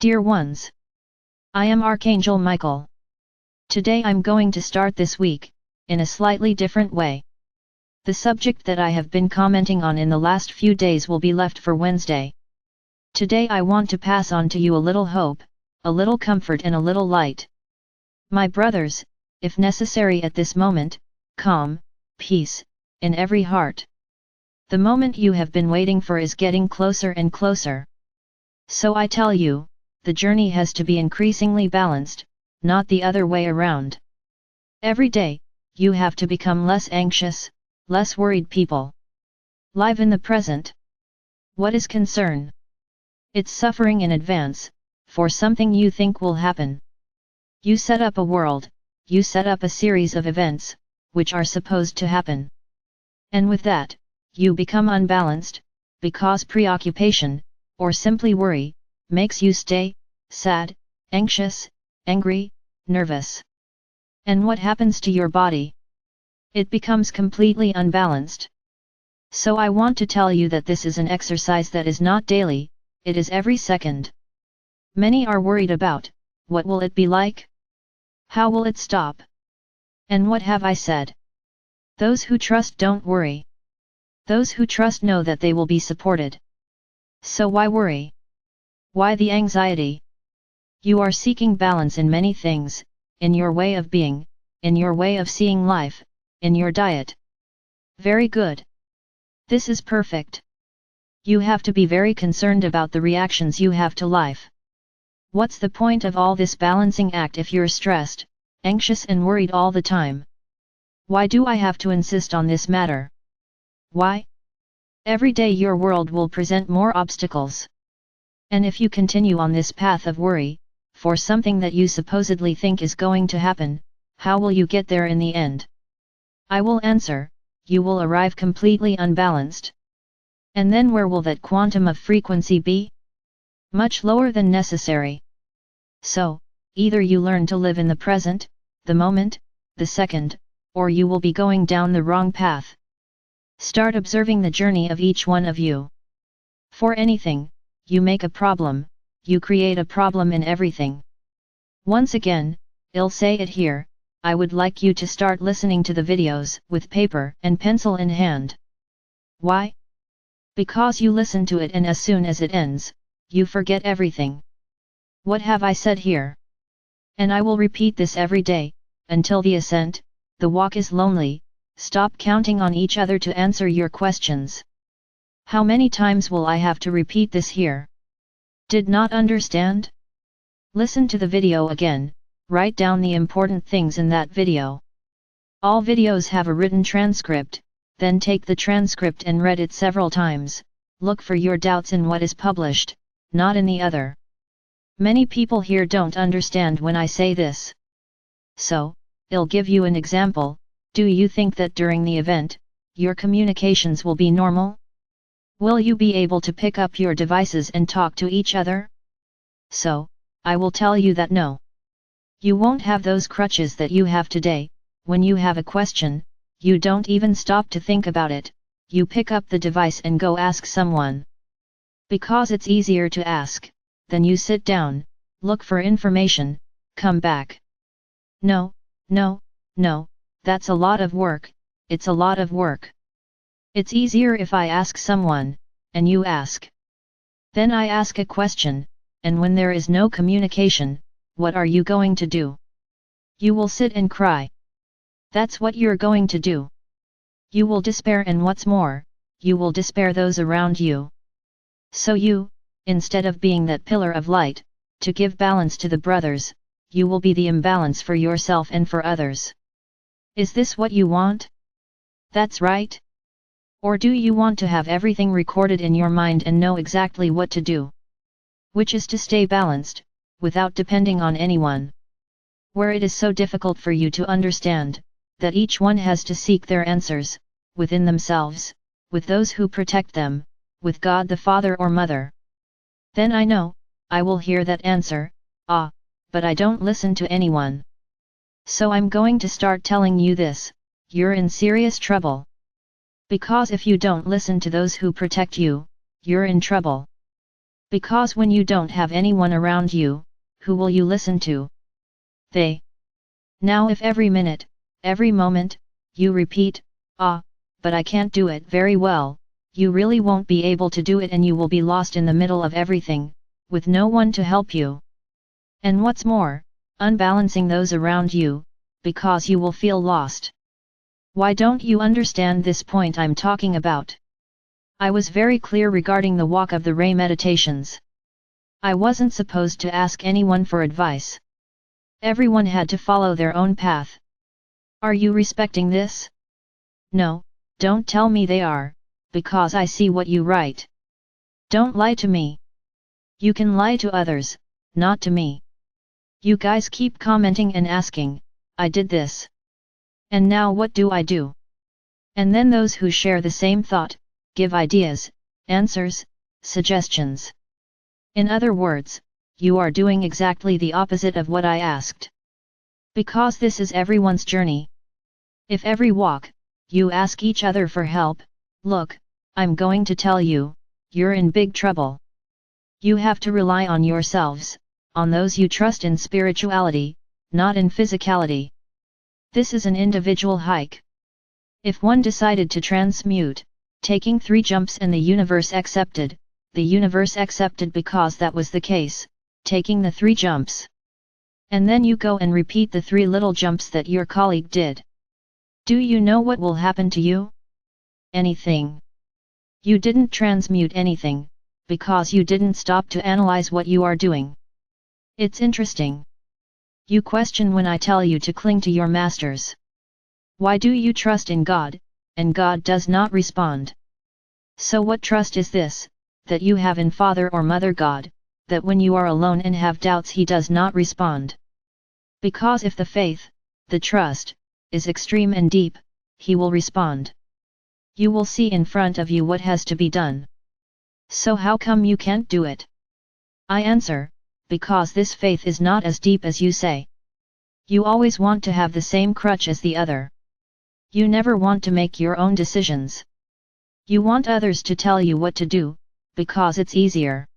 Dear ones, I am Archangel Michael. Today I'm going to start this week, in a slightly different way. The subject that I have been commenting on in the last few days will be left for Wednesday. Today I want to pass on to you a little hope, a little comfort and a little light. My brothers, if necessary at this moment, calm, peace, in every heart. The moment you have been waiting for is getting closer and closer. So I tell you, the journey has to be increasingly balanced, not the other way around. Every day, you have to become less anxious, less worried people. Live in the present. What is concern? It's suffering in advance, for something you think will happen. You set up a world, you set up a series of events, which are supposed to happen. And with that, you become unbalanced, because preoccupation, or simply worry, makes you stay sad, anxious, angry, nervous. And what happens to your body? It becomes completely unbalanced. So I want to tell you that this is an exercise that is not daily, it is every second. Many are worried about, what will it be like? How will it stop? And what have I said? Those who trust don't worry. Those who trust know that they will be supported. So why worry? Why the anxiety? You are seeking balance in many things, in your way of being, in your way of seeing life, in your diet. Very good. This is perfect. You have to be very concerned about the reactions you have to life. What's the point of all this balancing act if you're stressed, anxious and worried all the time? Why do I have to insist on this matter? Why? Every day your world will present more obstacles. And if you continue on this path of worry, for something that you supposedly think is going to happen, how will you get there in the end? I will answer, you will arrive completely unbalanced. And then where will that quantum of frequency be? Much lower than necessary. So, either you learn to live in the present, the moment, the second, or you will be going down the wrong path. Start observing the journey of each one of you. For anything, you make a problem, you create a problem in everything. Once again, I'll say it here, I would like you to start listening to the videos with paper and pencil in hand. Why? Because you listen to it and as soon as it ends, you forget everything. What have I said here? And I will repeat this every day, until the ascent, the walk is lonely. Stop counting on each other to answer your questions. How many times will I have to repeat this here? Did not understand? Listen to the video again, write down the important things in that video. All videos have a written transcript, then take the transcript and read it several times, look for your doubts in what is published, not in the other. Many people here don't understand when I say this. So, I'll give you an example. Do you think that during the event, your communications will be normal? Will you be able to pick up your devices and talk to each other? So, I will tell you that no. You won't have those crutches that you have today. When you have a question, you don't even stop to think about it, you pick up the device and go ask someone. Because it's easier to ask, then you sit down, look for information, come back. No, no, no. That's a lot of work, it's a lot of work. It's easier if I ask someone, and you ask. Then I ask a question, and when there is no communication, what are you going to do? You will sit and cry. That's what you're going to do. You will despair and what's more, you will despair those around you. So you, instead of being that pillar of light, to give balance to the brothers, you will be the imbalance for yourself and for others. Is this what you want? That's right. Or do you want to have everything recorded in your mind and know exactly what to do? Which is to stay balanced, without depending on anyone. Where it is so difficult for you to understand, that each one has to seek their answers, within themselves, with those who protect them, with God the Father or Mother. Then I know, I will hear that answer, but I don't listen to anyone. So I'm going to start telling you this, you're in serious trouble. Because if you don't listen to those who protect you, you're in trouble. Because when you don't have anyone around you, who will you listen to? They. Now if every minute, every moment, you repeat, "Ah, but I can't do it very well," you really won't be able to do it and you will be lost in the middle of everything, with no one to help you. And what's more, unbalancing those around you, because you will feel lost. Why don't you understand this point I'm talking about? I was very clear regarding the walk of the ray meditations. I wasn't supposed to ask anyone for advice. Everyone had to follow their own path. Are you respecting this? No, don't tell me they are, because I see what you write. Don't lie to me. You can lie to others, not to me. You guys keep commenting and asking, I did this. And now what do I do? And then those who share the same thought, give ideas, answers, suggestions. In other words, you are doing exactly the opposite of what I asked. Because this is everyone's journey. If every walk, you ask each other for help, look, I'm going to tell you, you're in big trouble. You have to rely on yourselves, on those you trust in spirituality, not in physicality. This is an individual hike. If one decided to transmute, taking 3 jumps and the universe accepted because that was the case, taking the 3 jumps. And then you go and repeat the 3 little jumps that your colleague did. Do you know what will happen to you? Anything. You didn't transmute anything, because you didn't stop to analyze what you are doing. It's interesting. You question when I tell you to cling to your masters. Why do you trust in God, and God does not respond? So what trust is this, that you have in Father or Mother God, that when you are alone and have doubts He does not respond? Because if the faith, the trust, is extreme and deep, He will respond. You will see in front of you what has to be done. So how come you can't do it? I answer, because this faith is not as deep as you say. You always want to have the same crutch as the other. You never want to make your own decisions. You want others to tell you what to do, because it's easier.